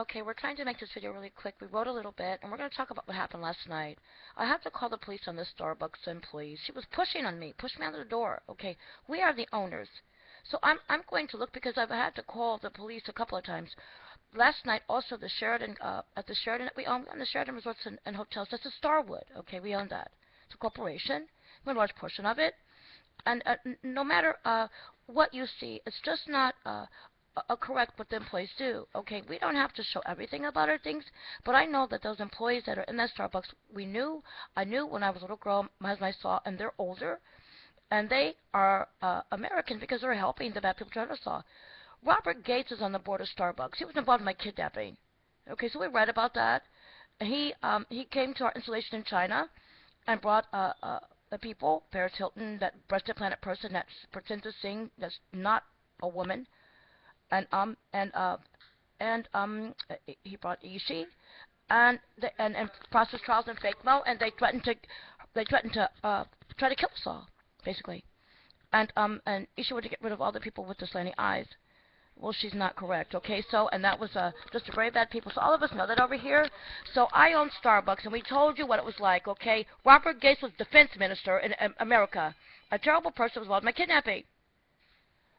Okay, we're trying to make this video really quick. We wrote a little bit, and we're going to talk about what happened last night. I had to call the police on this Starbucks employee. She was pushing on me, pushed me out of the door. Okay, we are the owners. So I'm going to look because I've had to call the police a couple of times. Last night, also the Sheraton, at the Sheraton that we own the Sheraton Resorts and Hotels. That's a Starwood. Okay, we own that. It's a corporation. We're a large portion of it. And no matter what you see, it's just not correct what the employees do. Okay, we don't have to show everything about our things, but I know that those employees that are in that Starbucks, I knew when I was a little girl, my husband and I saw, and they're older, and they are American because they're helping the bad people trying to saw. Robert Gates is on the board of Starbucks. He was involved in my kidnapping. Okay, so we read about that. He came to our installation in China and brought the people, Paris Hilton, that breasted planet person that pretends to sing, that's not a woman, and he brought Ishii, and process trials and fake Mo, and they threatened to try to kill us all, basically, and Ishii wanted to get rid of all the people with the slanty eyes. Well, she's not correct, okay? So, and that was just a very bad people. So all of us know that over here. So I own Starbucks, and we told you what it was like, okay? Robert Gates was defense minister in America. A terrible person was involved in my kidnapping.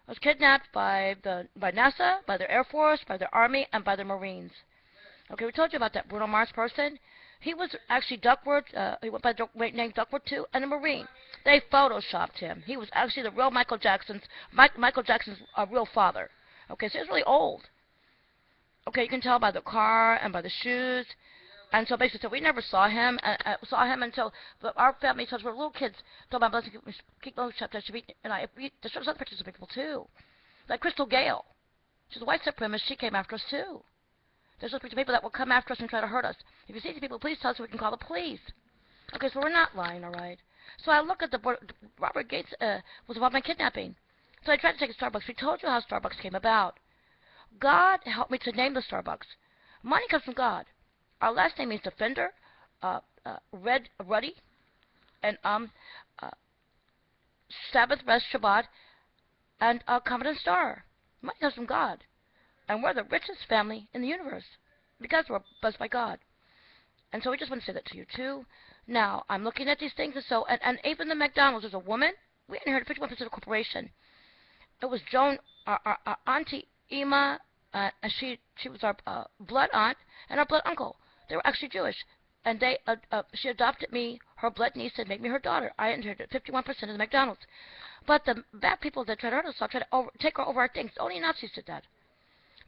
I was kidnapped by NASA, by their Air Force, by their Army, and by the Marines. Okay, we told you about that Bruno Mars person. He was actually Duckworth. He went by the name Duckworth too, and a Marine. They photoshopped him. He was actually the real Michael Jackson's real father. Okay, so he's really old. Okay, you can tell by the car and by the shoes. And so basically, so we never saw him until our family, since we're little kids, told my blessing, keep those shut that should be, and there's other pictures of people too. Like Crystal Gale. She's a white supremacist. She came after us too. There's those people that will come after us and try to hurt us. If you see these people, please tell us so we can call the police. Okay, so we're not lying, all right? So I look at the board. Robert Gates was involved in my kidnapping. So I tried to take a Starbucks. We told you how Starbucks came about. God helped me to name the Starbucks. Money comes from God. Our last name means defender, ruddy, and Sabbath, rest, Shabbat, and confident star. Money comes from God. And we're the richest family in the universe because we're blessed by God. And so we just want to say that to you too. Now, I'm looking at these things, and so, and even the McDonald's, there's a woman. We inherited 51% of the corporation. It was Joan, our auntie Ima, and she was our blood aunt and our blood uncle. They were actually Jewish, and she adopted me, her blood niece, and made me her daughter. I inherited 51% of the McDonald's. But the bad people that tried to hurt us all tried to take over our things. Only Nazis did that.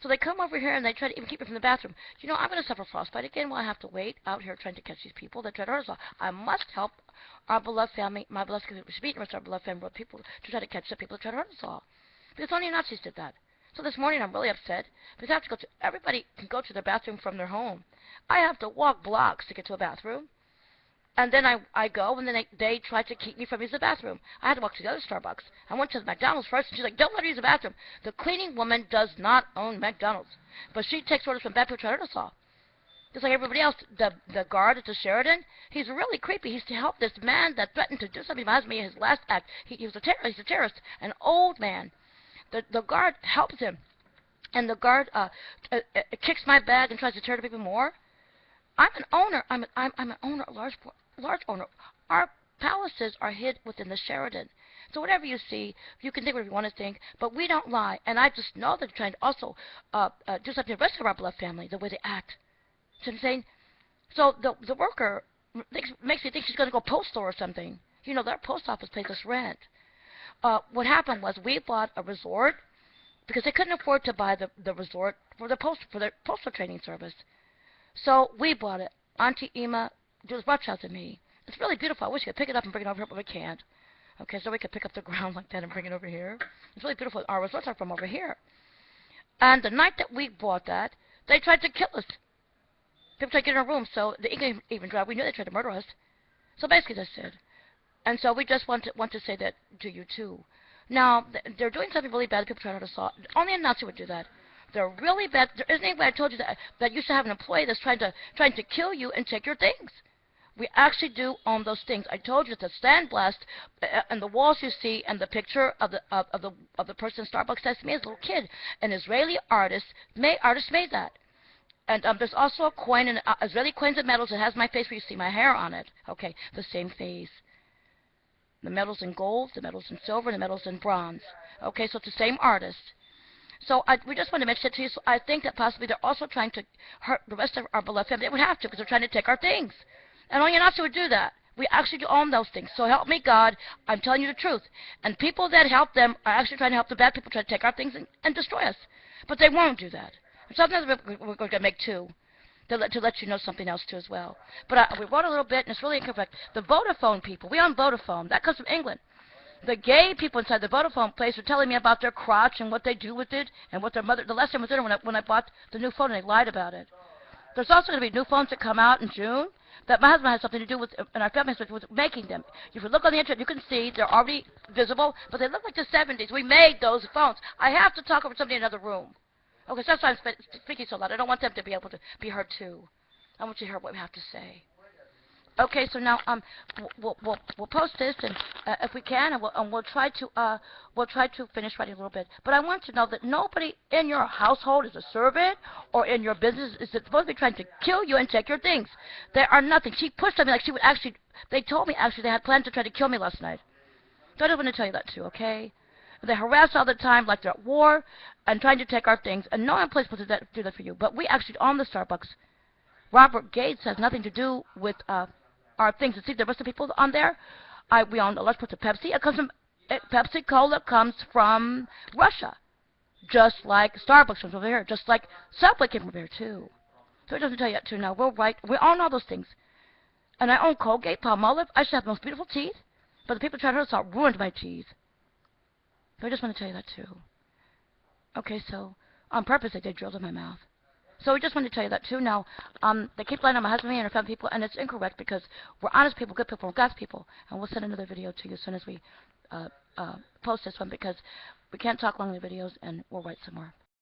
So they come over here and they try to even keep me from the bathroom. You know, I'm going to suffer frostbite again while I have to wait out here trying to catch these people that try to hurt us all. I must help our beloved family, my beloved community, our beloved family, people to try to catch the people that try to hurt us all. Because only Nazis did that. So this morning I'm really upset because I have to go to, everybody can go to their bathroom from their home. I have to walk blocks to get to a bathroom. And then I go, and then they try to keep me from using the bathroom. I had to walk to the other Starbucks. I went to the McDonald's first, and she's like, don't let her use the bathroom. The cleaning woman does not own McDonald's. But she takes orders from bad people trying to hurt us all. Just like everybody else, the guard at the Sheraton, he's really creepy. He's to help this man that threatened to do something to me in his last act. He was he's a terrorist, an old man. The guard helps him, and the guard kicks my bag and tries to tear it up even more. I'm an owner. I'm an owner, a large owner. Our palaces are hid within the Sheraton. So whatever you see, you can think whatever you want to think, but we don't lie. And I just know they're trying to also do something to the rest of our beloved family, the way they act. So I'm saying, so the worker makes me think she's going to go postal or something. You know, their post office pays us rent. What happened was we bought a resort because they couldn't afford to buy the resort for their postal training service. So we bought it. Auntie Ima just watch out to me. It's really beautiful. I wish we could pick it up and bring it over here, but we can't. Okay, so we could pick up the ground like that and bring it over here. It's really beautiful. Our resorts are from over here. And the night that we bought that, they tried to kill us. People tried to get in our room, so the ink even dried. We knew they tried to murder us. So basically that's it. And so we just want to say that to you too. Now, they're doing something really bad. People try to hurt us all. Only a Nazi would do that. They're really bad. There isn't any way I told you that used to have an employee that's trying to kill you and take your things. We actually do own those things. I told you the sandblast and the walls you see and the picture of the person in Starbucks next to me is a little kid. An Israeli artist made that. And there's also a coin, in Israeli coins and medals. It has my face where you see my hair on it. Okay, the same face. The medals in gold, the medals in silver, the medals in bronze. Okay, so it's the same artist. So we just want to mention it to you. So I think that possibly they're also trying to hurt the rest of our beloved family. They would have to, because they're trying to take our things. And only an would do that. We actually do own those things. So help me God, I'm telling you the truth. And people that help them are actually trying to help the bad people try to take our things and destroy us. But they won't do that. Sometimes we're going to make two. To let you know something else too as well. But we wrote a little bit, and it's really incorrect. The Vodafone people, we own Vodafone. That comes from England. The gay people inside the Vodafone place were telling me about their crotch and what they do with it, and what their mother. The last time was dinner when I bought the new phone, and they lied about it. There's also going to be new phones that come out in June that my husband has something to do with, and our family has with making them. If you look on the internet, you can see they're already visible, but they look like the 70s. We made those phones. I have to talk over somebody in another room. Okay, so that's why I'm speaking so loud. I don't want them to be able to be heard too. I want you to hear what we have to say. Okay, so now we'll post this, and if we can, and we'll try to finish writing a little bit. But I want to know that nobody in your household is a servant, or in your business is supposed to be trying to kill you and take your things. There are nothing. She pushed on me like she would actually. They told me actually they had planned to try to kill me last night. So I just want to tell you that too. Okay. They harass all the time like they're at war and trying to take our things. And no one place supposed to do that for you. But we actually own the Starbucks. Robert Gates has nothing to do with our things. See, the rest of the people on there, we own a large part of Pepsi. It comes from Pepsi Cola comes from Russia, just like Starbucks comes over here, just like Subway came over here too. So it doesn't tell you that too. Now we're right. We own all those things, and I own Colgate, Palmolive. I should have the most beautiful teeth, but the people trying to hurt us ruined my teeth. So I just want to tell you that too. Okay, so on purpose they did drills in my mouth. So we just wanted to tell you that too. Now, they keep lying on my husband and me and our family people, and it's incorrect because we're honest people, good people, we're God's people. And we'll send another video to you as soon as we post this one, because we can't talk long in the videos, and we'll write some more.